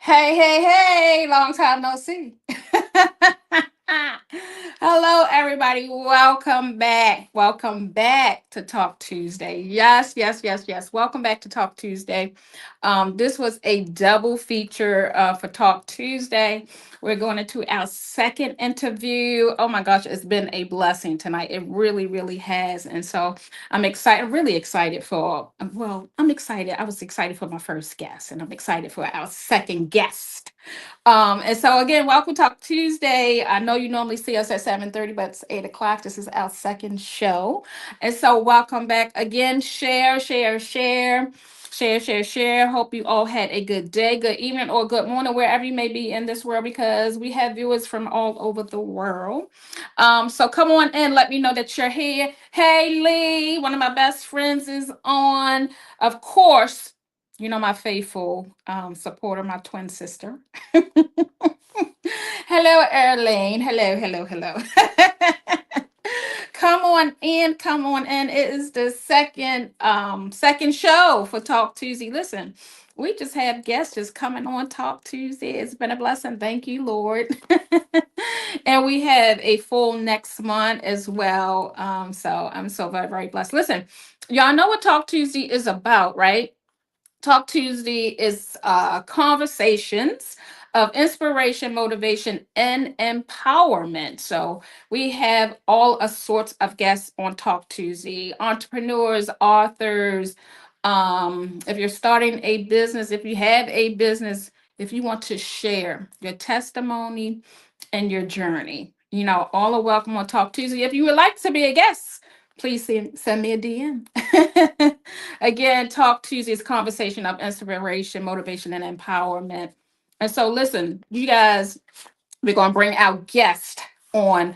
Hey, hey, hey, long time no see. Hello, everybody. Welcome back. Welcome back to Talk Tuesday. Yes, yes, yes, yes. Welcome back to Talk Tuesday. This was a double feature for Talk Tuesday. We're going into our second interview. Oh my gosh, it's been a blessing tonight. It really, really has. And so I'm excited, really excited I'm excited. I was excited for my first guest, and I'm excited for our second guest. And so again, welcome Talk Tuesday. I know you normally see us at 7:30, but it's 8 o'clock. This is our second show. And so welcome back again. Share, share, share. Share, share, share. Hope you all had a good day, good evening, or good morning, wherever you may be in this world, because we have viewers from all over the world. So come on in, let me know that you're here. Hey Lee, one of my best friends is on. Of course, you know my faithful supporter, my twin sister. Hello, Erlene. Hello, hello, hello. Come on in, come on in. It is the second show for Talk Tuesday. Listen, we just have guests just coming on Talk Tuesday. It's been a blessing. Thank you, Lord. And we have a full next month as well. So I'm so very, very blessed. Listen, y'all know what Talk Tuesday is about, right? Talk Tuesday is conversations of inspiration, motivation, and empowerment. So we have all sorts of guests on Talk Tuesday: entrepreneurs, authors. If you're starting a business, if you have a business, if you want to share your testimony and your journey, all are welcome on Talk Tuesday. If you would like to be a guest, please send me a DM. Again, Talk Tuesday's conversation of inspiration, motivation, and empowerment. And so, listen, you guys, we're going to bring our guest on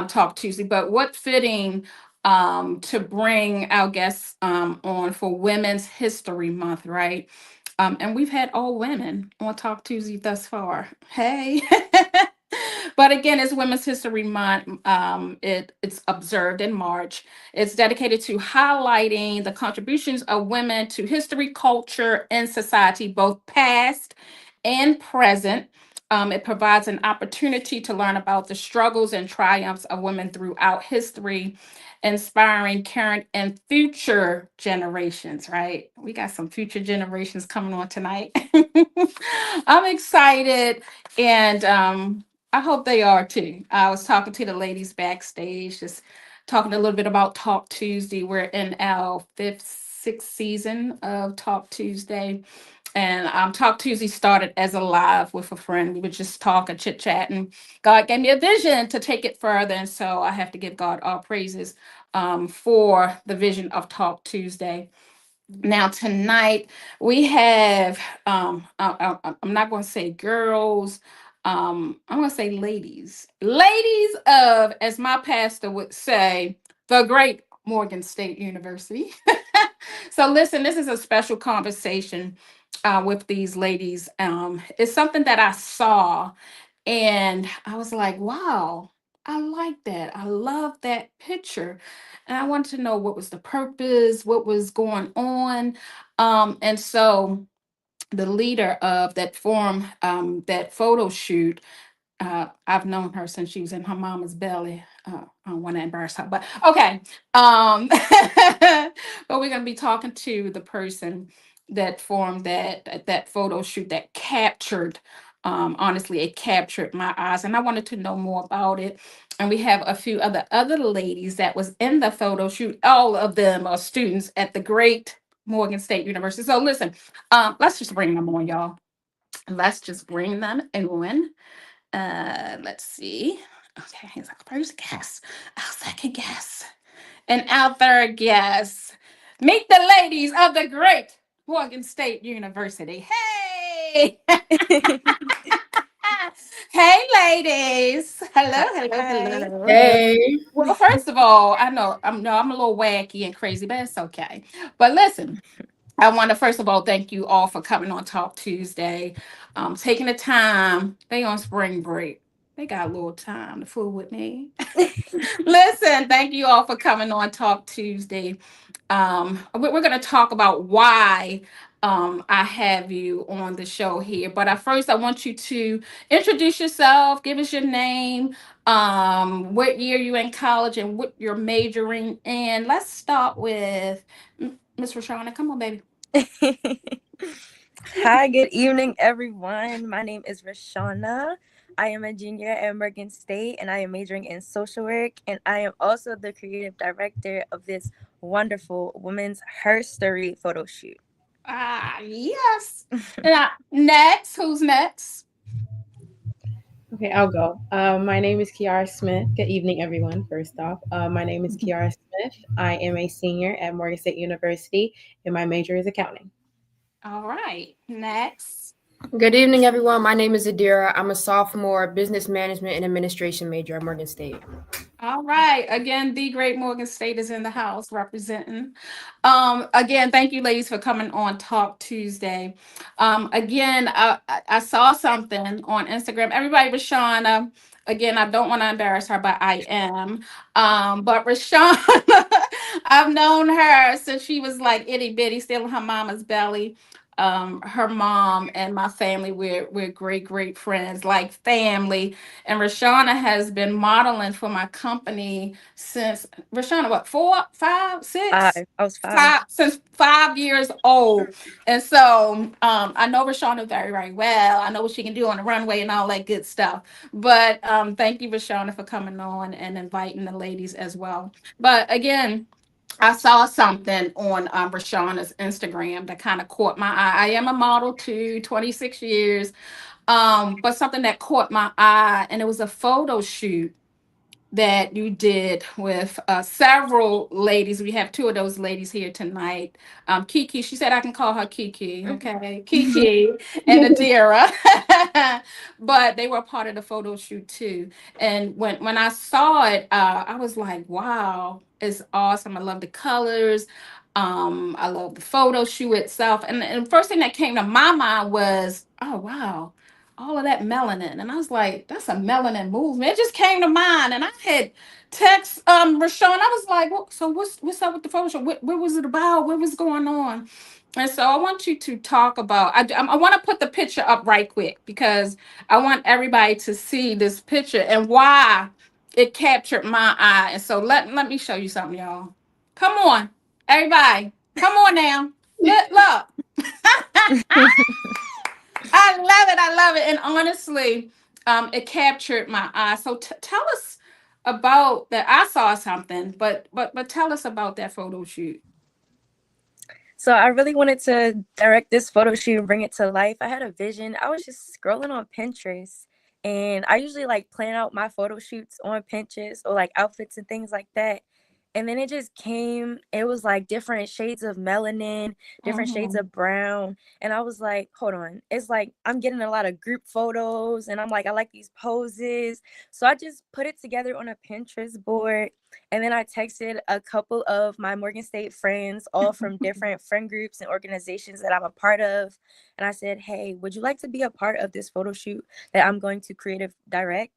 Talk Tuesday, but what fitting to bring our guests on for Women's History Month, right? And we've had all women on Talk Tuesday thus far. Hey. But again, it's Women's History Month. It's observed in March. It's dedicated to highlighting the contributions of women to history, culture, and society, both past and present. It provides an opportunity to learn about the struggles and triumphs of women throughout history, inspiring current and future generations, right? We got some future generations coming on tonight. I'm excited, and I hope they are too. I was talking to the ladies backstage, just talking a little bit about Talk Tuesday. We're in our fifth, sixth season of Talk Tuesday. And Talk Tuesday started as a live with a friend. We would just talk and chit chat, and God gave me a vision to take it further. And so I have to give God all praises for the vision of Talk Tuesday. Now tonight we have I'm not going to say girls, I'm going to say ladies of, as my pastor would say, the great Morgan State University. So listen, this is a special conversation with these ladies. It's something that I saw, and I was like, wow, I like that. I love that picture. And I wanted to know what was the purpose, what was going on. And so the leader of that forum, that photo shoot, I've known her since she was in her mama's belly. I don't want to embarrass her, but okay. But we're gonna be talking to the person that formed that photo shoot that captured. Honestly, it captured my eyes, and I wanted to know more about it. And we have a few other ladies that was in the photo shoot. All of them are students at the great Morgan State University. So listen, let's just bring them on, y'all. Let's just bring them on. Let's see. Okay, he's our first guest, our second guest, and our third guest. Meet the ladies of the great Morgan State University. Hey! Hey, ladies. Hello, hello, hello. Hello. Hey, Well, first of all, I know I'm a little wacky and crazy, but it's okay. But listen, I want to first of all thank you all for coming on Talk Tuesday, taking the time. They on spring break. They got a little time to fool with me. Listen, thank you all for coming on Talk Tuesday. We're going to talk about why I have you on the show here. But at first, I want you to introduce yourself, give us your name, what year you in college, and what you're majoring in. Let's start with Miss Rashawna. Come on, baby. Hi, good evening, everyone. My name is Rashawna. I am a junior at Morgan State and I am majoring in social work. And I am also the creative director of this wonderful women's Her Story photo shoot. Ah, yes. Now, next, who's next? Okay, I'll go. My name is Kiara Smith. Good evening, everyone. First off, my name is Kiara Smith. I am a senior at Morgan State University, and my major is accounting. All right, next. Good evening, everyone. My name is Adira. I'm a sophomore business management and administration major at Morgan State. All right. Again, the great Morgan State is in the house representing. Again, thank you, ladies, for coming on Talk Tuesday. Again, I saw something on Instagram. Everybody, Rashawna. Again, I don't want to embarrass her, but I am. But Rashawna, I've known her since she was like itty bitty, still in her mama's belly. Her mom and my family, we're great friends, like family. And Rashawna has been modeling for my company since Rashawna, what, four, five, six? Five. I was five. Five, since 5 years old. And so I know Rashawna very well. I know what she can do on the runway and all that good stuff. But thank you, Rashawna, for coming on and inviting the ladies as well. But again, I saw something on Rashawna's Instagram that kind of caught my eye. I am a model too, 26 years. But something that caught my eye, and it was a photo shoot that you did with several ladies. We have two of those ladies here tonight. Kiki, she said I can call her Kiki. Okay, Kiki and Adira, but they were part of the photo shoot too. And when I saw it, I was like, wow, it's awesome. I love the colors. I love the photo shoot itself. And the first thing that came to my mind was, oh wow, all of that melanin. And I was like, that's a melanin movement. It just came to mind. And I had text Rashawn. I was like, well, so what's up with the photo show? What was it about? What was going on? And so I want you to talk about. I want to put the picture up right quick because I want everybody to see this picture and why it captured my eye. And so let me show you something, y'all. Come on, everybody. Come on now. Look. I love it. I love it. And honestly, it captured my eye. So tell us about that. I saw something, but tell us about that photo shoot. So I really wanted to direct this photo shoot and bring it to life. I had a vision. I was just scrolling on Pinterest and I usually like plan out my photo shoots on Pinterest or like outfits and things like that. And then it just came, it was like different shades of melanin, different shades Hmm. of brown. And I was like, hold on. It's like I'm getting a lot of group photos and I'm like, I like these poses. So I just put it together on a Pinterest board. And then I texted a couple of my Morgan State friends, all from different friend groups and organizations that I'm a part of. And I said, hey, would you like to be a part of this photo shoot that I'm going to creative direct?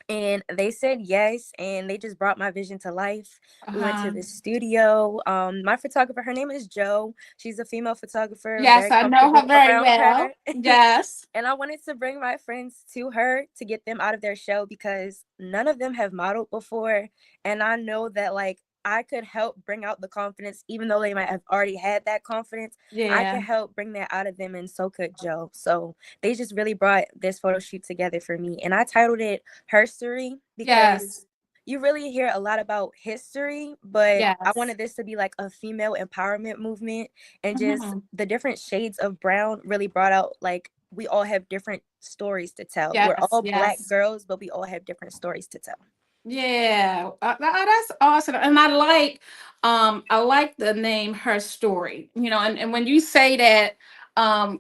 And they said yes, and they just brought my vision to life. We went to Uh-huh. the studio. My photographer, her name is Jo. She's a female photographer, Yes, very I know her comfortable very around well. her. Yes. And I wanted to bring my friends to her to get them out of their shell because none of them have modeled before. And I know that like I could help bring out the confidence, even though they might have already had that confidence. I could Yeah. help bring that out of them, and so could Jo. So they just really brought this photo shoot together for me. And I titled it Her Story Yes. because you really hear a lot about history, but I Yes. wanted this to be like a female empowerment movement, and just Hmm. the different shades of brown really brought out like we all have different stories to tell. We're Yes. all black Yes. girls, but we all have different stories to tell. Yeah, that's awesome, and I like the name Her Story. And when you say that,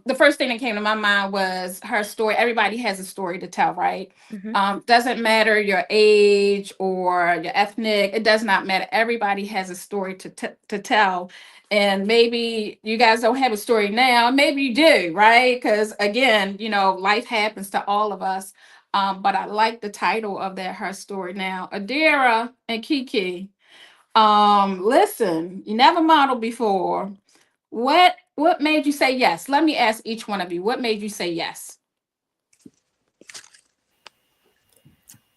the first thing that came to my mind was her story. Everybody has a story to tell, right? Hmm. Doesn't matter your age or your ethnic. It does not matter. Everybody has a story to tell, and maybe you guys don't have a story now. Maybe you do, right? Because again, life happens to all of us, but I like the title of that Her Story. Now, Adira and Kiki, listen, you never modeled before. What what made you say yes? Let me ask each one of you, what made you say yes?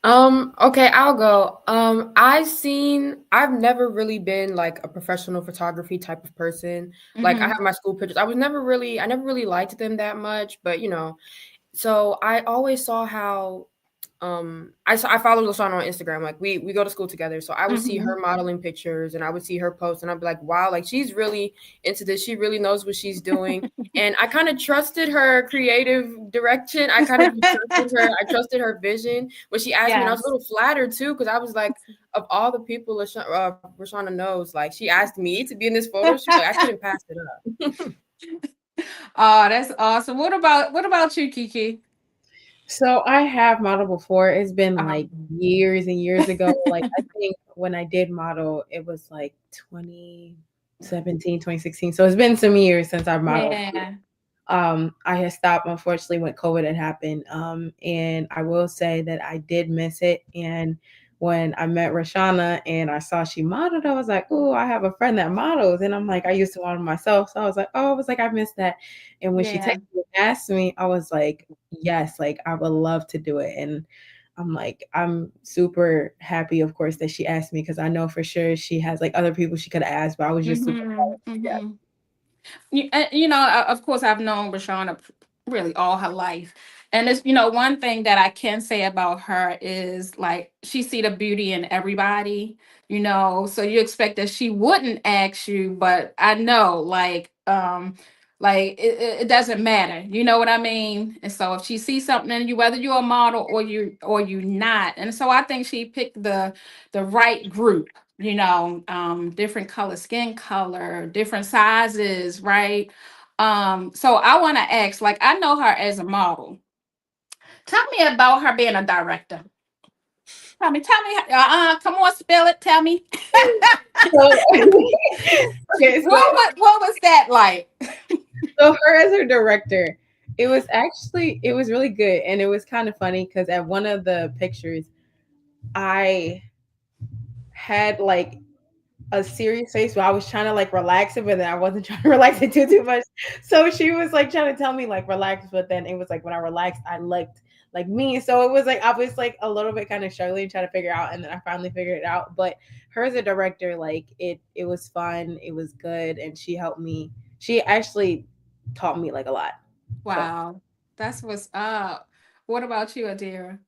Okay, I'll go. I've never really been like a professional photography type of person. Like I Mm-hmm. have my school pictures. I never really liked them that much, but so I always saw how I follow Lashana on Instagram. Like we go to school together. So I would see Mm-hmm. her modeling pictures and I would see her post and I'd be like, wow, like she's really into this. She really knows what she's doing. And I kind of trusted her creative direction. I kind of trusted her. I trusted her vision. When she asked me, and I was a Yes. little flattered too, because I was like, of all the people Rashawna knows, like she asked me to be in this photo shoot. Like I couldn't pass it up. Oh, that's awesome. What about you, Kiki? So I have modeled before. It's been like Um, years and years ago. Like I think when I did model, it was like 2017, 2016. So it's been some years since I've modeled. yeah. I had stopped unfortunately when COVID had happened. And I will say that I did miss it. And when I met Rashawna and I saw she modeled, I was like, oh, I have a friend that models. And I'm like, I used to model myself. So I was like, oh, I was like, I missed that. And when she texted Yeah. me and asked me, I was like, yes, like I would love to do it. And I'm like, I'm super happy, of course, that she asked me because I know for sure she has like other people she could have asked, but I was just super Mm-hmm. excited. Yeah. Mm-hmm. Of course, I've known Rashawna really all her life. And it's, one thing that I can say about her is like she see the beauty in everybody, so you expect that she wouldn't ask you, but I know like it doesn't matter. You know what I mean? And so if she sees something in you, whether you're a model or you not, and so I think she picked the right group, different color, skin color, different sizes, right? So I want to ask, like, I know her as a model. Tell me about her being a director. Tell me, come on, spill it. Tell me. So, okay, What was that like? so her as her director, it was really good, and it was kind of funny because at one of the pictures, I had like a serious face where I was trying to like relax it, but then I wasn't trying to relax it too much. So she was like trying to tell me like relax, but then it was like when I relaxed, I looked like me. So it was like I was like a little bit kind of struggling trying to figure out, and then I finally figured it out. But her as a director, like it was fun, it was good, and she helped me. She actually taught me like a lot. So Wow, that's what's up. What about you, Adira?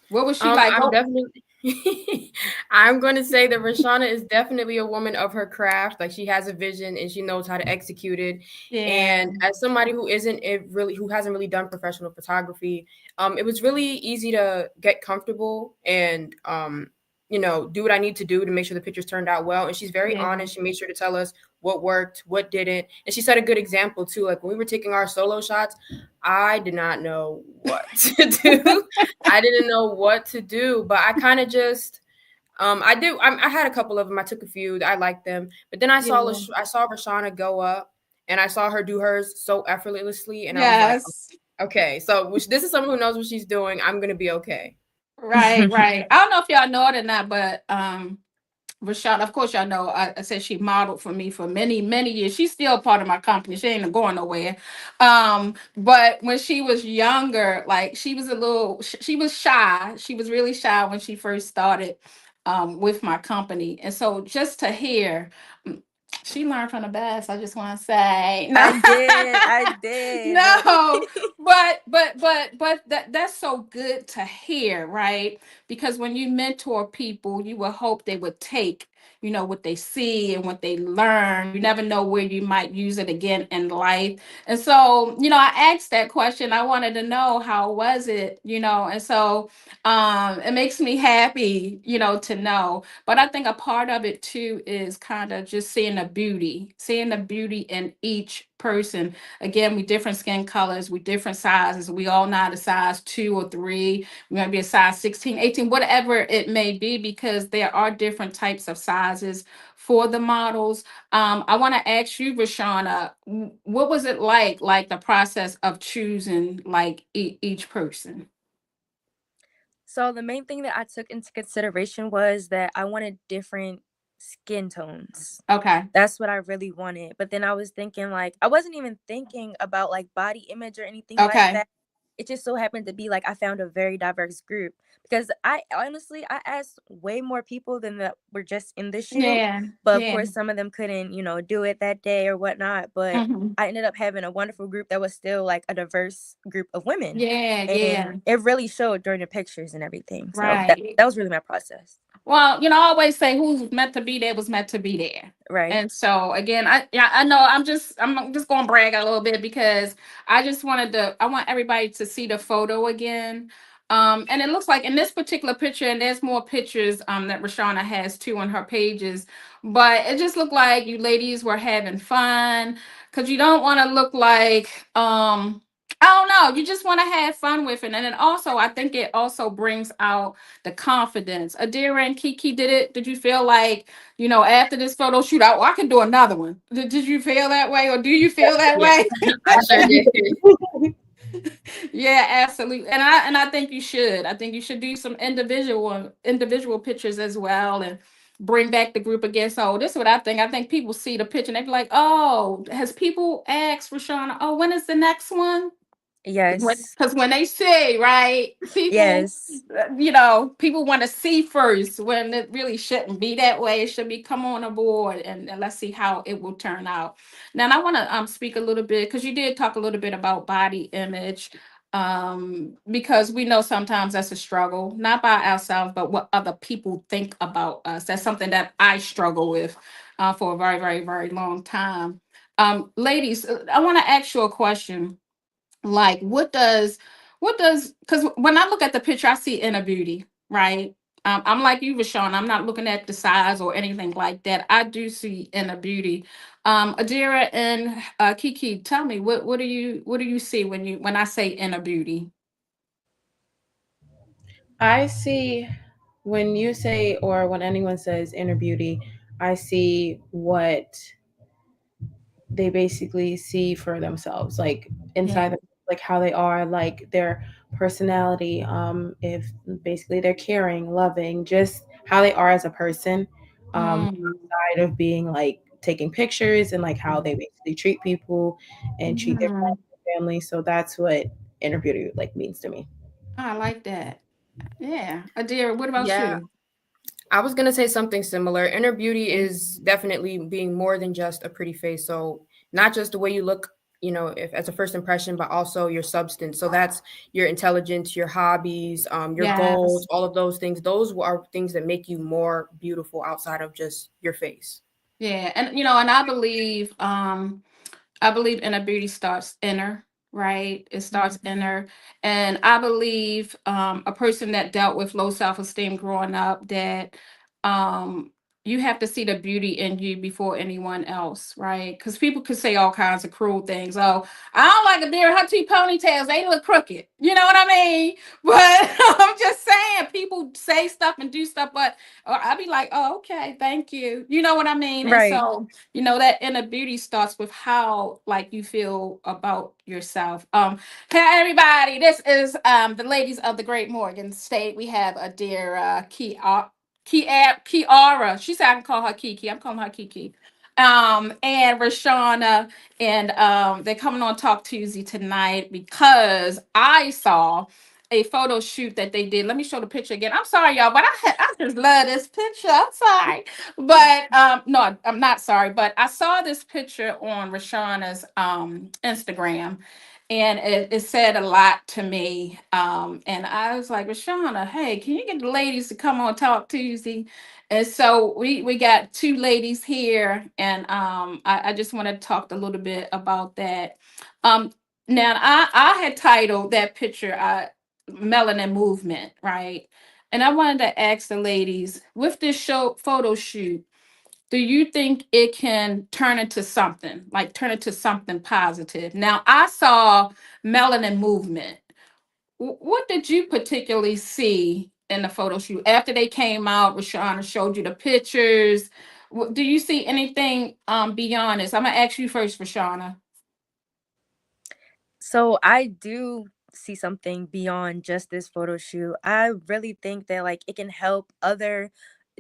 What was she like? I'm definitely I'm going to say that Rashawna is definitely a woman of her craft. Like she has a vision and she knows how to execute it. Yeah. And as somebody who hasn't really done professional photography, it was really easy to get comfortable and do what I need to do to make sure the pictures turned out well. And she's very Yeah. honest. She made sure to tell us what worked, what didn't. And she set a good example too. Like when we were taking our solo shots, I did not know what to do. I didn't know what to do, but I kind of just I had a couple of them. I took a few. I liked them, but then Yeah. I saw Rashawna go up, and I saw her do hers so effortlessly, and I was like, Yes. okay, so this is someone who knows what she's doing. I'm gonna be okay. Right, right. I don't know if y'all know it or not, but Rashad, of course, y'all know I said she modeled for me for many, many years. She's still part of my company. She ain't going nowhere. But when she was younger, like she was she was shy. She was really shy when she first started with my company. And so just to hear, mm, she learned from the best. I just want to say, no, I did. no, but that's so good to hear, right? Because when you mentor people, you will hope they would take, what they see and what they learn. You never know where you might use it again in life. And so, I asked that question. I wanted to know how was it, and so it makes me happy, to know. But I think a part of it too is kind of just seeing the beauty in each person. Again, we different skin colors, we different sizes. We all not a size 2 or 3. We might be a size 16, 18, whatever it may be, because there are different types of sizes for the models. I want to ask you, Rashawna, what was it like the process of choosing like each person? So the main thing that I took into consideration was that I wanted different skin tones. Okay. That's what I really wanted. But then I was thinking, like, I wasn't even thinking about like body image or anything like Okay. that. It just so happened to be like I found a very diverse group, because I honestly I asked way more people than that were just in the shoot. Yeah. But of Yeah. course some of them couldn't, do it that day or whatnot. But Hmm. I ended up having a wonderful group that was still like a diverse group of women. Yeah. Yeah. And it really showed during the pictures and everything. So that, Right. that was really my process. Well, I always say who's meant to be there was meant to be there. Right. And so again, I know I'm just going to brag a little bit because I want everybody to see the photo again. And it looks like in this particular picture, and there's more pictures that Rashawna has too on her pages, but it just looked like you ladies were having fun, because you don't want to look like I don't know, you just want to have fun with it. And then also I think it also brings out the confidence. Adira and Kiki, did you feel like, after this photo shoot, I can do another one? Did you feel that way, or do you feel that Yeah, way? I sure did. Yeah, absolutely. And I think you should. I think you should do some individual pictures as well, and bring back the group again. So this is what I think. I think people see the picture and they be like, "Oh, has people asked Rashawna, oh, when is the next one?" Yes. Because when they say, right, people, Yes. people want to see first, when it really shouldn't be that way. It should be, come on aboard, and let's see how it will turn out. Now, and I want to speak a little bit, because you did talk a little bit about body image, because we know sometimes that's a struggle, not by ourselves, but what other people think about us. That's something that I struggle with for a very, very, very long time. Ladies, I want to ask you a question. Like, what does because when I look at the picture, I see inner beauty, right? I'm like you, Rashawn. I'm not looking at the size or anything like that. I do see inner beauty. Adira and Kiki, tell me, what do you see when I say inner beauty? I see, when you say, or when anyone says inner beauty, I see what they basically see for themselves, like Yeah. inside them, like how they are, like their personality, if basically they're caring, loving, just how they are as a person, Mm. outside of being like taking pictures, and like how they basically treat people and treat their Mhm. friends and family. So that's what inner beauty like means to me. I like that. Yeah. Adira, what about Yeah, you? I was gonna say something similar. Inner beauty Mm. is definitely being more than just a pretty face. So not just the way you look, if as a first impression, but also your substance. So that's your intelligence, your hobbies, your goals, Yes. all of those things. Those are things that make you more beautiful outside of just your face. Yeah. And I believe inner beauty starts inner, right? It starts Mhm. inner. And I believe a person that dealt with low self esteem growing up, that um, you have to see the beauty in you before anyone else, right? Because people could say all kinds of cruel things. Oh, I don't like a deer, her two ponytails, they look crooked. You know what I mean? But I'm just saying, people say stuff and do stuff, but I'll be like, oh, okay, thank you. You know what I mean? And Right. so, that inner beauty starts with how, like, you feel about yourself. Hey everybody, this is the ladies of the Great Morgan State. We have a dear Kiara. She said I can call her Kiki. I'm calling her Kiki. And Rashawna, and they're coming on Talk Tuesday tonight because I saw a photo shoot that they did. Let me show the picture again. I'm sorry, y'all, but I just love this picture. I'm sorry. But no, I'm not sorry. But I saw this picture on Rashawna's Instagram, and it said a lot to me. And I was like, Rashawna, hey, can you get the ladies to come on Talk Tuesday? And so we got two ladies here, and I just want to talk a little bit about that. Um, Now I had titled that picture Melanin Movement, right? And I wanted to ask the ladies, with this show photo shoot, do you think it can turn into something positive? Now, I saw Melanin Movement. What did you particularly see in the photo shoot after they came out? Rashana showed you the pictures. Do you see anything beyond this? I'm gonna ask you first, Rashana. So I do see something beyond just this photo shoot. I really think that like it can help other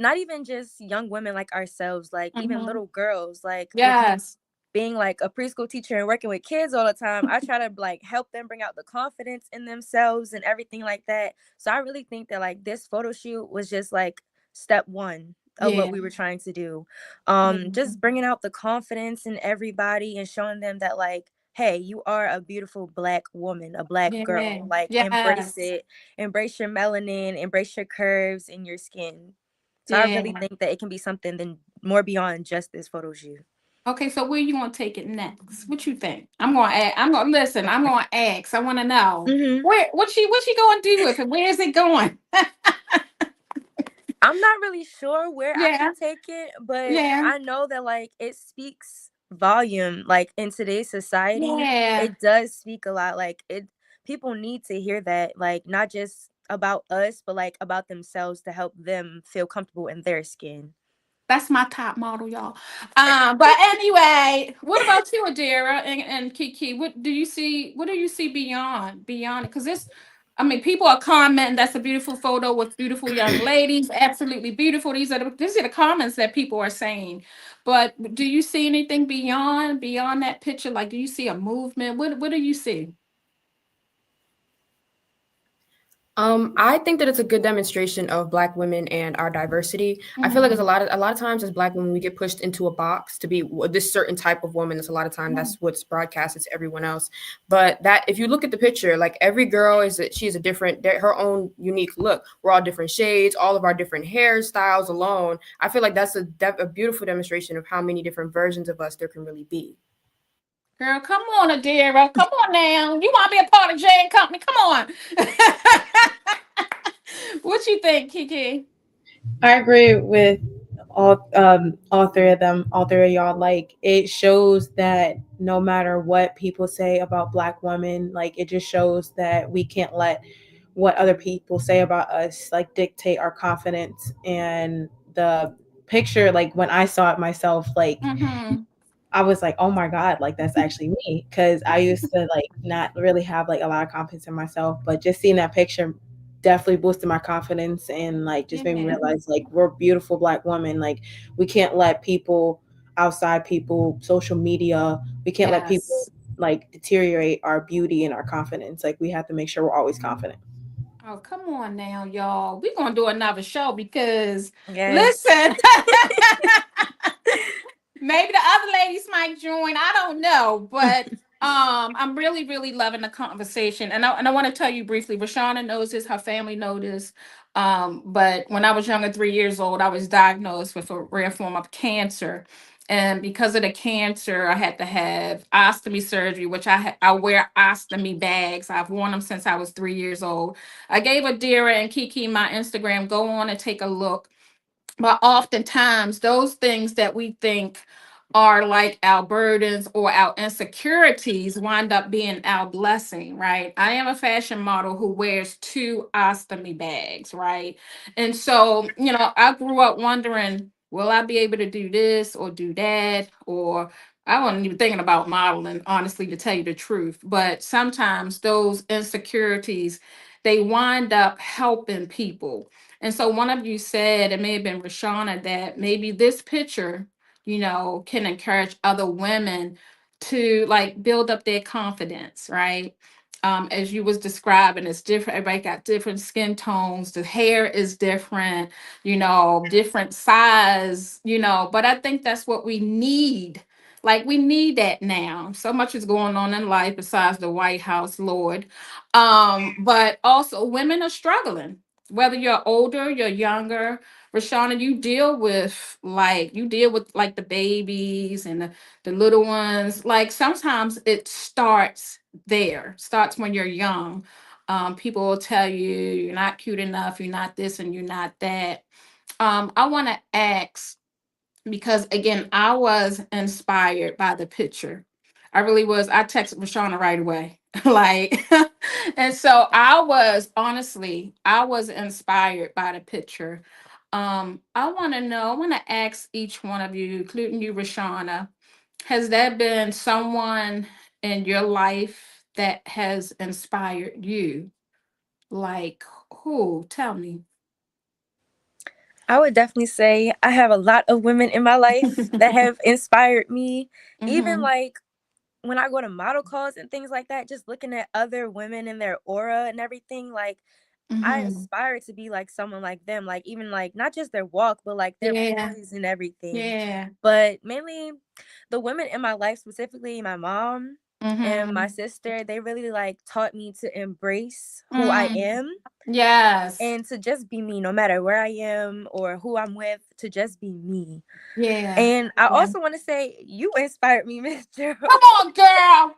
not even just young women like ourselves, like even Mm-hmm. little girls, like with me Yes. being like a preschool teacher and working with kids all the time, I try to like help them bring out the confidence in themselves and everything like that. So I really think that like this photo shoot was just like step one of what Yeah. we were trying to do. Yeah. Just bringing out the confidence in everybody and showing them that like, hey, you are a beautiful Black woman, a Black Yeah. girl. Like embrace Yes. it, embrace your melanin, embrace your curves in your skin. So I really Yeah. think that it can be something then more beyond just this photo shoot. Okay, so where you gonna take it next? What you think? I'm gonna ask, I'm gonna listen. I'm gonna ask. I want to know Hmm. where what she gonna do with it? Where is it going? I'm not really sure where I Yeah. can take it, but Yeah. I know that like it speaks volume. Like in today's society, Yeah. it does speak a lot. Like it, people need to hear that, like not just about us, but like about themselves to help them feel comfortable in their skin. That's my top model, y'all. But anyway, what about you, Adira and Kiki? What do you see? What do you see beyond it? Because this, I mean, people are commenting. That's a beautiful photo with beautiful young ladies. Absolutely beautiful. These are the comments that people are saying. But do you see anything beyond that picture? Like, do you see a movement? What do you see? I think that it's a good demonstration of Black women and our diversity. I feel like Mhm. there's a lot of times as Black women we get pushed into a box to be this certain type of woman. It's a lot of time that's what's broadcasted to everyone else. But that if you look at the picture, like every girl she has a different her own unique look. We're all different shades, all of our different hairstyles alone. I feel like that's a beautiful demonstration of how many different versions of us there can really be. Girl, come on, Adira. Come on now. You want to be a part of J and Company? Come on. What you think, Kiki? I agree with all three of them, all three of y'all. Like it shows that no matter what people say about Black women, like it just shows that we can't let what other people say about us like dictate our confidence. And the picture, like when I saw it myself, like Mm-hmm. I was like, oh my God, like that's actually me. Cause I used to like not really have like a lot of confidence in myself, but just seeing that picture definitely boosted my confidence and like just made me Yeah. realize like we're beautiful Black women. Like we can't let people outside people, social media, we can't let people Yes. like deteriorate our beauty and our confidence. Like we have to make sure we're always confident. Oh, come on now, y'all. We're gonna do another show because Yes. listen, maybe the other ladies might join. I don't know, but I'm really, really loving the conversation. And I want to tell you briefly, Rashawna knows this, her family knows this. But when I was younger, 3 years old, I was diagnosed with a rare form of cancer. And because of the cancer, I had to have ostomy surgery, which I wear ostomy bags. I've worn them since I was 3 years old. I gave Adira and Kiki my Instagram. Go on and take a look, but oftentimes those things that we think are like our burdens or our insecurities wind up being our blessing, right? I am a fashion model who wears two ostomy bags, right? And so, I grew up wondering, will I be able to do this or do that? Or I wasn't even thinking about modeling, honestly, to tell you the truth. But sometimes those insecurities, they wind up helping people. And so one of you said, it may have been Rashana, that maybe this picture, can encourage other women to like build up their confidence, right? As you was describing, it's different. Everybody got different skin tones. The hair is different, different size, but I think that's what we need. Like we need that now. So much is going on in life besides the White House, Lord. But also women are struggling, whether you're older, you're younger. Rashana, you deal with like the babies and the little ones. Like sometimes it starts when you're young. People will tell you you're not cute enough, you're not this and you're not that. I want to ask, because again, I was inspired by the picture. I really was. I texted Rashana right away. Like, and so I was inspired by the picture. I want to ask each one of you, including you, Rashana, has there been someone in your life that has inspired you? Like, who? Tell me. I would definitely say I have a lot of women in my life that have inspired me. Even Mm-hmm. like when I go to model calls and things like that, just looking at other women and their aura and everything, like I Mm-hmm. aspire to be like someone like them, like even like not just their walk, but like their Yeah. poise and everything. Yeah. But mainly the women in my life, specifically my mom and my Mm-hmm. sister, they really like taught me to embrace who I Mm. am Yes. and to just be me no matter where I am or who I'm with, to just be me. Yeah. And I Yeah. also want to say you inspired me, Miss Come Gerald. on, girl.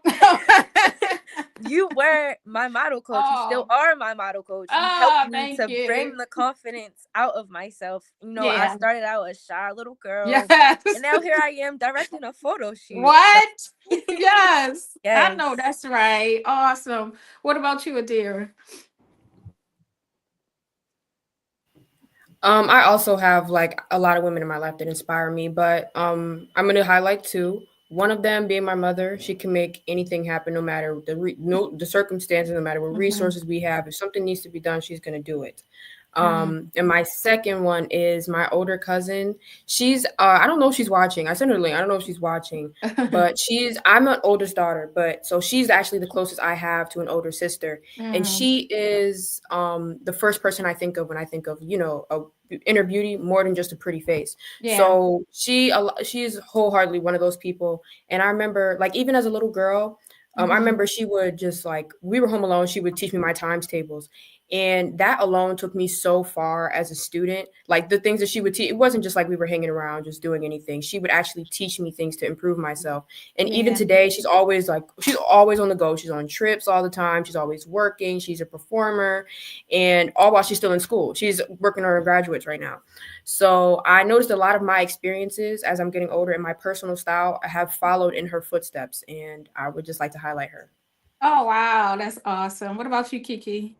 You were my model coach. You still Oh. are my model coach. You helped Oh, me thank to bring you. the confidence out of myself. I Yeah. started out a shy little girl, and Yes. now here I am directing a photo shoot. So, What? Yes. I know yes. that's right. Awesome. What about you, Adira? I also have like a lot of women in my life that inspire me, but I'm gonna highlight two. One of them being my mother. She can make anything happen, no matter the circumstances, no matter what Mm-hmm. resources we have. If something needs to be done, she's gonna do it. Mm-hmm. And my second one is my older cousin. She's I don't know if she's watching. I sent her a link. I don't know if she's watching, but I'm an oldest daughter, but so she's actually the closest I have to an older sister, and Mm. she is the first person I think of when I think of a inner beauty more than just a pretty face. Yeah. So she's wholeheartedly one of those people. And I remember, like, even as a little girl, I Mm-hmm. remember she would just, like, we were home alone, she would teach me my times tables, and that alone took me so far as a student. Like, the things that she would teach, it wasn't just like we were hanging around just doing anything. She would actually teach me things to improve myself. And even Yeah. today, she's always on the go. She's on trips all the time. She's always working. She's a performer, and all while she's still in school. She's working on her graduates right now. So I noticed a lot of my experiences as I'm getting older and my personal style have followed in her footsteps, and I would just like to highlight her. Oh, wow. That's awesome. What about you, Kiki?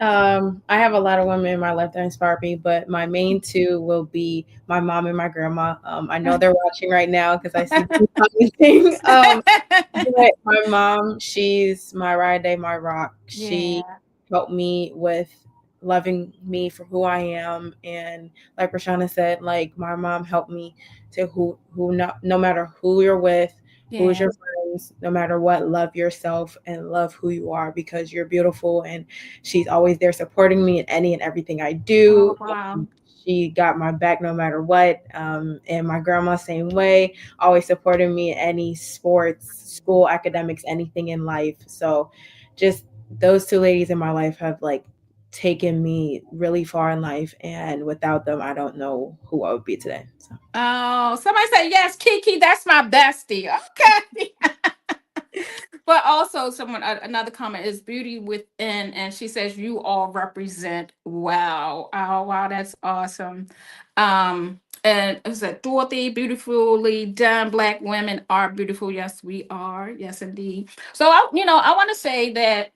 I have a lot of women in my life that inspire me, but my main two will be my mom and my grandma. I know they're watching right now because I see them commenting. But my mom, she's my ride day, my rock. She Yeah. helped me with loving me for who I am, and like Rashawna said, like my mom helped me to who no matter who you're with, who's Yeah. your friends, no matter what, love yourself and love who you are because you're beautiful. And she's always there supporting me in any and everything I Oh, do. wow. She got my back no matter what. And my grandma, same way, always supporting me in any sports, school, academics, anything in life. So just those two ladies in my life have like taken me really far in life. And without them, I don't know who I would be today. So. Oh, somebody say yes, Kiki. That's my bestie. Okay. But also, another comment is beauty within, and she says you all represent. Wow. Oh, wow, that's awesome. And it said Dorothy, beautifully done. Black women are beautiful. Yes, we are. Yes, indeed. So I want to say that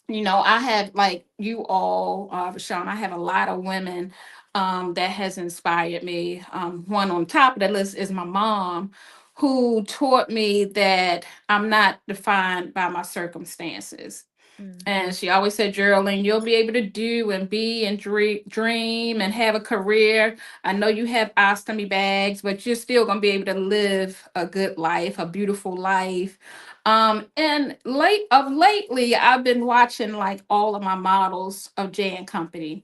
I have, like you all, Sean, I have a lot of women that has inspired me. One on top of the list is my mom, who taught me that I'm not defined by my circumstances. And Mhm. she always said, Geraldine, you'll be able to do and be and dream and have a career. I know you have ostomy bags, but you're still going to be able to live a good life, a beautiful life. And lately, I've been watching like all of my models of J and Company,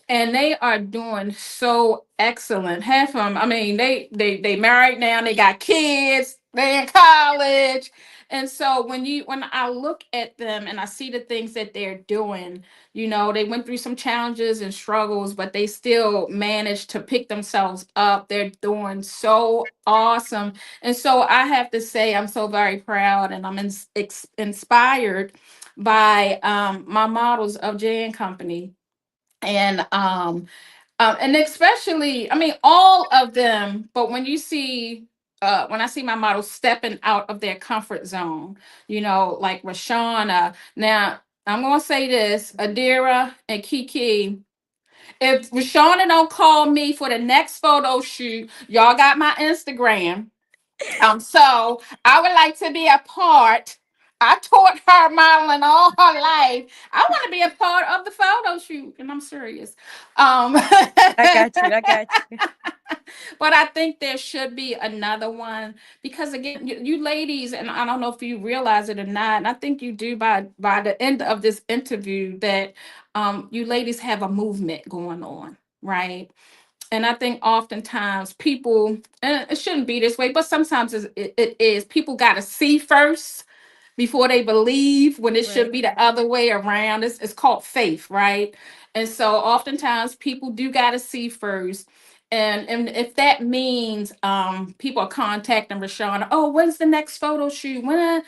and they are doing so excellent. Half of them, I mean, they married now, they got kids, they in college. And so when I look at them and I see the things that they're doing, they went through some challenges and struggles, but they still managed to pick themselves up. They're doing so awesome. And so I have to say I'm so very proud, and I'm inspired by my models of J and Company. And especially, I mean, all of them, but when I see my models stepping out of their comfort zone, like Rashawna. Now, I'm gonna say this, Adira and Kiki. If Rashawna don't call me for the next photo shoot, y'all got my Instagram. So I would like to be a part I taught her modeling all her life. I want to be a part of the photo shoot, and I'm serious. Um, I got you. I got you. but I think there should be another one because again, you ladies, and I don't know if you realize it or not, and I think you do by the end of this interview that you ladies have a movement going on, right? And I think oftentimes people, and it shouldn't be this way, but sometimes it is. People got to see first before they believe when it should Right. be the other way around. It's called faith, right? And so oftentimes people do got to see first. And if that means people are contacting Rashawna, oh, when's the next photo shoot? When,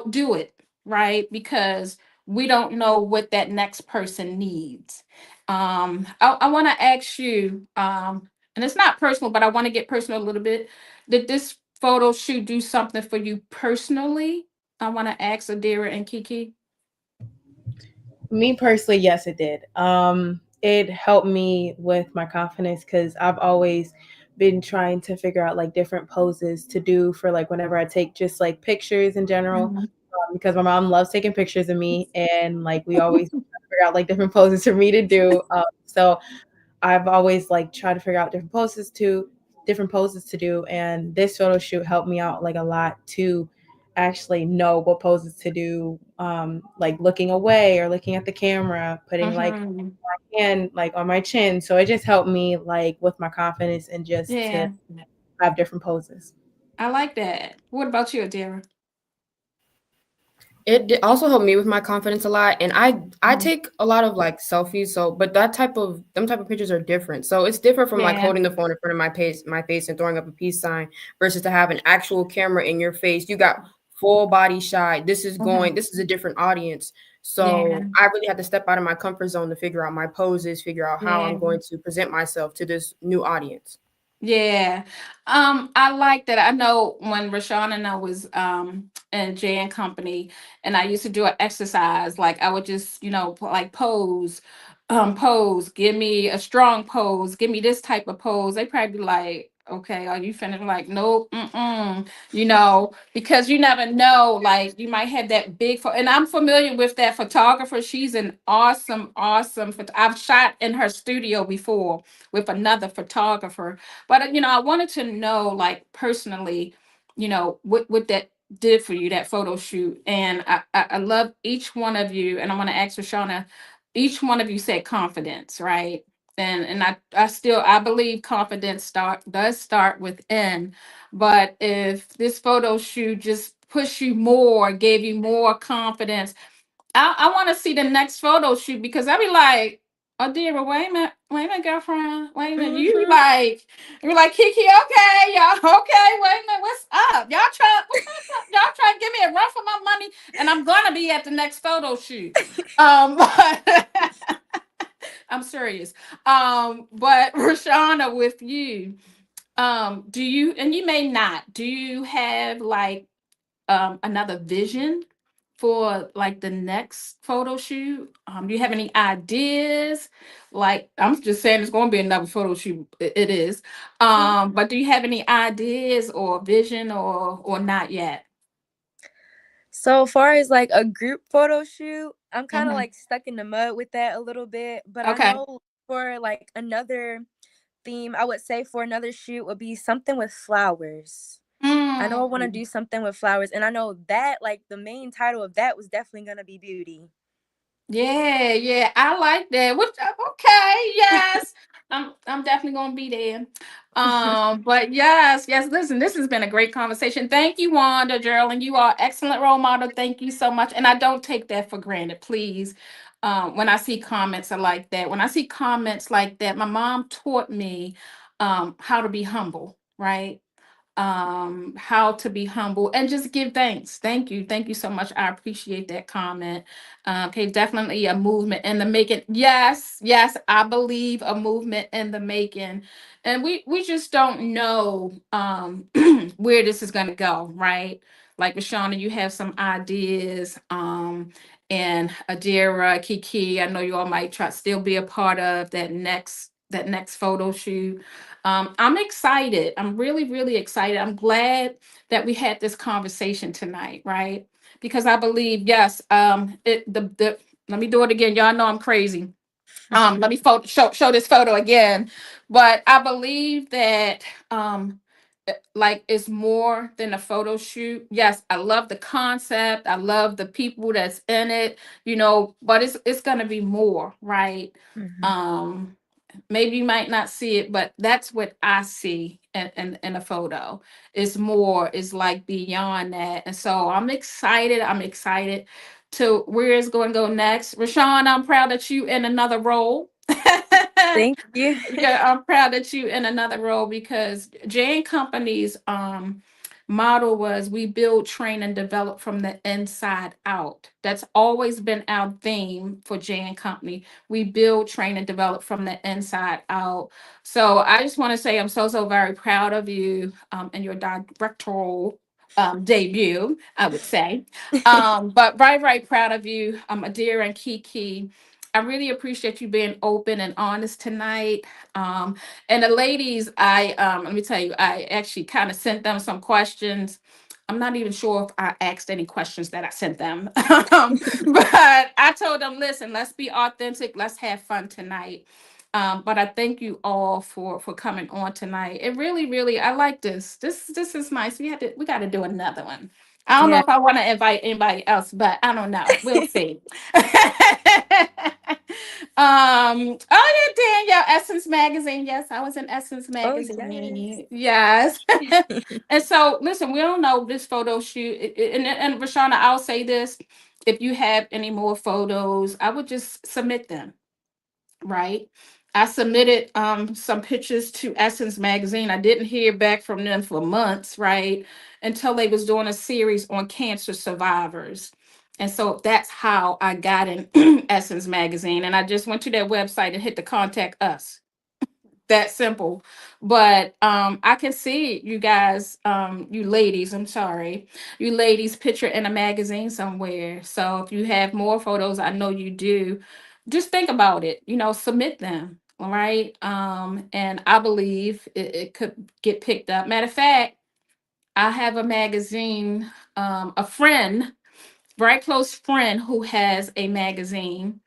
do it, right? Because we don't know what that next person needs. I want to ask you, and it's not personal, but I want to get personal a little bit. Did this photo shoot do something for you personally? I want to ask Adira and Kiki. Me personally, yes, it did. It helped me with my confidence because I've always been trying to figure out like different poses to do for like whenever I take just like pictures in general. Mhm. Because my mom loves taking pictures of me, and like we always figure out like different poses for me to do. So I've always like tried to figure out different poses to do, and this photo shoot helped me out like a lot to actually know what poses to do, like looking away or looking at the camera, putting like Mhm. my hand like on my chin. So it just helped me like with my confidence and just to Yeah, have different poses. I like that. What about you, Adira? Also helped me with my confidence a lot, and I Mhm. take a lot of like selfies. So, but them type of pictures are different. So it's different from like Yeah. holding the phone in front of my face and throwing up a peace sign versus to have an actual camera in your face. You got full body shot. This is Mhm. going. This is a different audience. Yeah. So I really had to step out of my comfort zone to figure out my poses, figure out how I'm Yeah. going to present myself to this new audience. Yeah. I like that. I know when Rashawn and I was in J and Company and I used to do an exercise, like I would just, like pose, give me a strong pose, give me this type of pose. They probably be like, okay, are you finna like, nope, because you never know, like you might have that and I'm familiar with that photographer. She's an awesome I've shot in her studio before with another photographer, but I wanted to know, like personally, what that did for you, that photo shoot. And I love each one of you. And I want to ask Shauna, each one of you said confidence, right? And I believe confidence does start within. But if this photo shoot just pushed you more, gave you more confidence, I want to see the next photo shoot because I be like, oh dear, well, wait a minute, girlfriend, wait a minute. Hmm. You be like, Kiki, okay, y'all, okay, wait a minute, what's up? Y'all try to give me a run for my money, and I'm gonna be at the next photo shoot. But I'm serious. But Rashawna, with you, do you, and you may not, do you have like another vision for like the next photo shoot? Do you have any ideas? Like I'm just saying it's gonna be another photo shoot. It is. But do you have any ideas or vision or not yet? So far as like a group photo shoot, I'm kind of Hmm. like stuck in the mud with that a little bit. But I Okay. know for like another theme, I would say for another shoot would be something with flowers. I know I want to Mm. do something with flowers, and I know that like the main title of that was definitely gonna be beauty. Yeah, yeah, I like that. Okay, yes. I'm definitely gonna be there. But yes, listen, this has been a great conversation. Thank you, Wanda, Geraldine. You are excellent role model. Thank you so much. And I don't take that for granted, please. When I see comments are like that, when I see comments like that, my mom taught me how to be humble, right? How to be humble and just give thanks. Thank you so much. I appreciate that comment. Okay, definitely a movement in the making. Yes, I believe a movement in the making. And we just don't know where this is going to go, right? Like Shauna, you have some ideas, and Adira, Kiki, I know you all might try still be a part of that next photo shoot. I'm excited. I'm really, really excited. I'm glad that we had this conversation tonight, right? because I believe, yes, the let me do it again. Y'all know I'm crazy. Let me show this photo again. But I believe that like it's more than a photo shoot. Yes, I love the concept. I love the people that's in it, but it's gonna be more, right? Mhm. Um Maybe you might not see it, but that's what I see in a photo. It's more, it's like beyond that. And so I'm excited. I'm excited to where it's going to go next. Rashawn, I'm proud that you in another role. Thank you. Yeah, I'm proud that you in another role because Jane Company's motto was we build, train, and develop from the inside out. That's always been our theme for Jane Company. We build, train, and develop from the inside out. So I just want to say I'm so very proud of you and your directorial debut, I would say. But very proud of you, Adira and Kiki. I really appreciate you being open and honest tonight. Um, and the ladies, I let me tell you, I actually kind of sent them some questions. I'm not even sure if I asked any questions that I sent them. But I told them, listen, let's be authentic, let's have fun tonight. But I thank you all for coming on tonight. It really, I like this. This is nice. We got to do another one. I don't know Yeah. if I want to invite anybody else, but I don't know. We'll see. Oh yeah, Danielle, Essence Magazine. Yes, I was in Essence Oh yes. Magazine. Yes. And so listen, we don't know this photo shoot. And Rashawna, I'll say this. If you have any more photos, I would just submit them, right? I submitted some pictures to Essence Magazine. I didn't hear back from them for months, right? Until they was doing a series on cancer survivors. And so that's how I got in Essence Magazine. And I just went to their website and hit the contact us. That simple. But I can see you guys, you ladies, I'm sorry, you ladies picture in a magazine somewhere. So if you have more photos, I know you do, just think about it, submit them. All right. And I believe it could get picked up. Matter of fact, I have a magazine, a friend, very close friend who has a magazine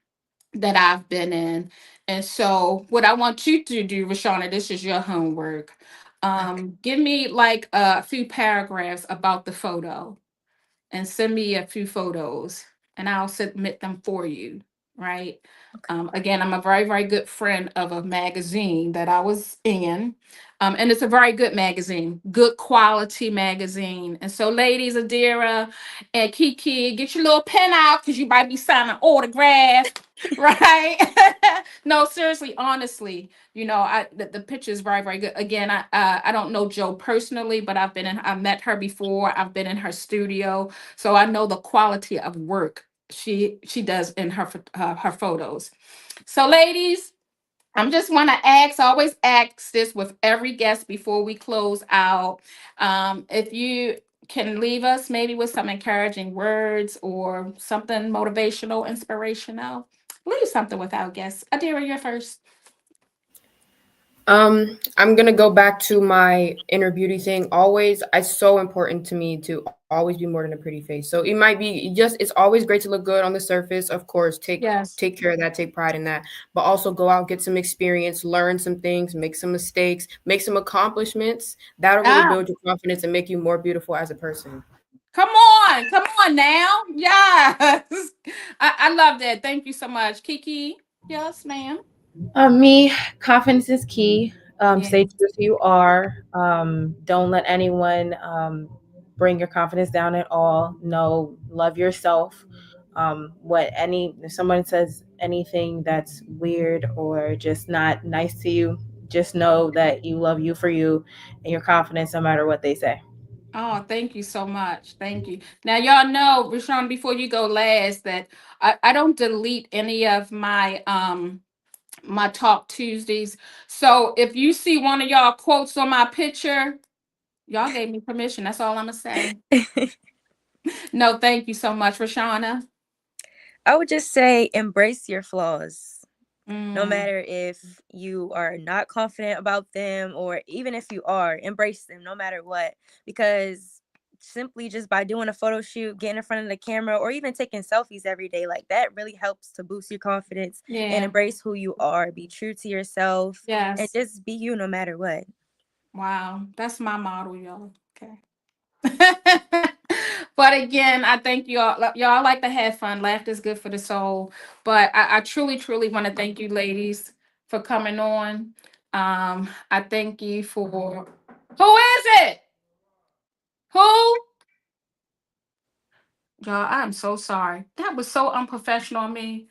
that I've been in. And so, what I want you to do, Rashawna, this is your homework. Okay. Give me like a few paragraphs about the photo and send me a few photos and I'll submit them for you. Right. Okay. Again, I'm a very good friend of a magazine that I was in. And it's a very good magazine, good quality magazine. And so, ladies, Adira and Kiki, get your little pen out because you might be signing autographs, right? No, seriously, honestly, the picture is very good. Again, I don't know Joe personally, but I met her before. I've been in her studio, so I know the quality of work she does in her photos. So, ladies, I'm just want to ask, I always ask this with every guest before we close out. If you can leave us maybe with some encouraging words or something motivational, inspirational, leave something with our guests. Adira, you're first. I'm gonna go back to my inner beauty thing. Always, it's so important to me to always be more than a pretty face. So it might be just it's always great to look good on the surface. Of course, Yes. take care of that, take pride in that. But also go out, get some experience, learn some things, make some mistakes, make some accomplishments. That'll really Ah, build your confidence and make you more beautiful as a person. come on now. Yes. I love that. Thank you so much. Kiki. Yes, ma'am. Me, confidence is key. Yeah. Stay true to who you are. Don't let anyone bring your confidence down at all. No, love yourself. If someone says anything that's weird or just not nice to you, just know that you love you for you and your confidence no matter what they say. Oh, thank you so much. Thank you. Now, y'all know, Rashawn, before you go last, that I don't delete any of my Talk Tuesdays. So if you see one of y'all quotes on my picture, y'all gave me permission. That's all I'm gonna say. No, thank you so much, Rashawna. I would just say embrace your flaws. No Mm. matter if you are not confident about them or even if you are, embrace them no matter what. Because simply just by doing a photo shoot, getting in front of the camera, or even taking selfies every day, like that really helps to boost your confidence and Yeah. embrace who you are. Be true to yourself and Yes. just be you no matter what. Wow. That's my model, y'all. Okay. But again, I thank you all. Y'all like to have fun. Laughter is good for the soul. But I truly, truly want to thank you, ladies, for coming on. I thank you for who is it? Who? Y'all, I'm so sorry. That was so unprofessional on me.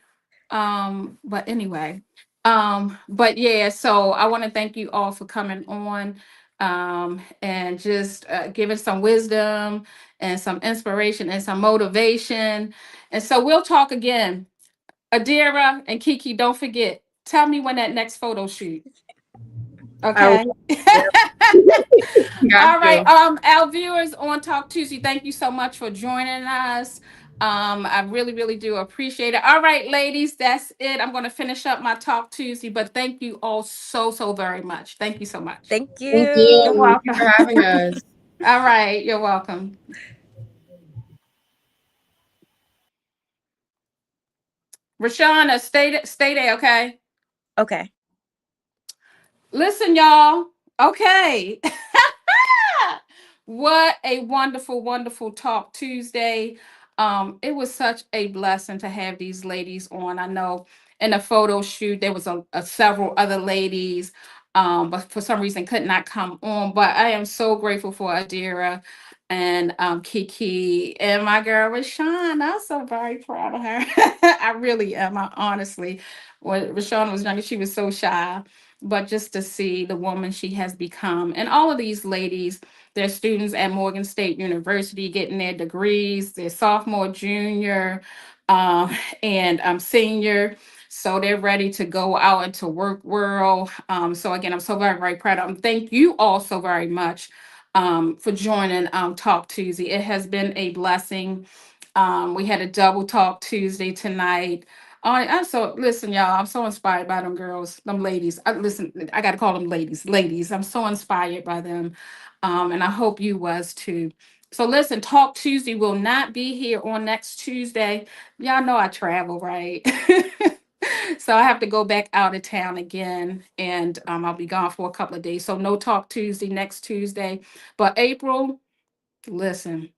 But anyway, but yeah, so I want to thank you all for coming on, and just giving some wisdom and some inspiration and some motivation. And so we'll talk again. Adira and Kiki, don't forget, tell me when that next photo shoot. I will. Okay. Got All right. you. Our viewers on Talk Tuesday, thank you so much for joining us. I really, really do appreciate it. All right, ladies, that's it. I'm going to finish up my Talk Tuesday, but thank you all so, so very much. Thank you so much. Thank Thank You're you. you. Thank you for welcome. having us. All right, you're welcome. Rashawna, stay there, okay? Okay. Listen, y'all. Okay. What a wonderful, wonderful Talk Tuesday. It was such a blessing to have these ladies on. I know in a photo shoot there was a several other ladies, but for some reason could not come on. But I am so grateful for Adira and Kiki and my girl Rashawn. I'm so very proud of her. I really am. I honestly, when Rashawn was younger, she was so shy. But just to see the woman she has become, and all of these ladies, they're students at Morgan State University getting their degrees, they're sophomore, junior, and senior. So they're ready to go out into work world. So again, I'm so very, very proud of them. Thank you all so very much for joining Talk Tuesday. It has been a blessing. We had a double Talk Tuesday tonight. I'm so listen, y'all. I'm so inspired by them girls, them ladies. Listen, I gotta call them ladies. Ladies, I'm so inspired by them, and I hope you was too. So listen, Talk Tuesday will not be here on next Tuesday. Y'all know I travel, right? So I have to go back out of town again, and I'll be gone for a couple of days. So no Talk Tuesday next Tuesday, but April, listen.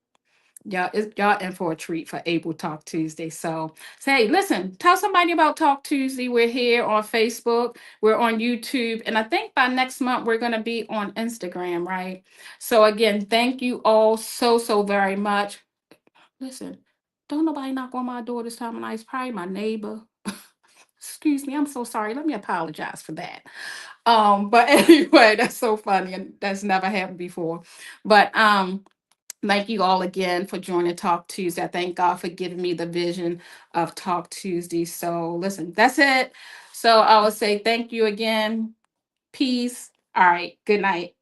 Y'all in for a treat for April Talk Tuesday. So say, listen, tell somebody about Talk Tuesday. We're here on Facebook, we're on YouTube, and I think by next month we're gonna be on Instagram, right? So again, thank you all so so very much. Listen, don't nobody knock on my door this time of night. It's probably my neighbor. Excuse me, I'm so sorry. Let me apologize for that. But anyway, that's so funny, and that's never happened before. But thank you all again for joining Talk Tuesday. I thank God for giving me the vision of Talk Tuesday. So, listen, that's it. So, I will say thank you again. Peace. All right. Good night.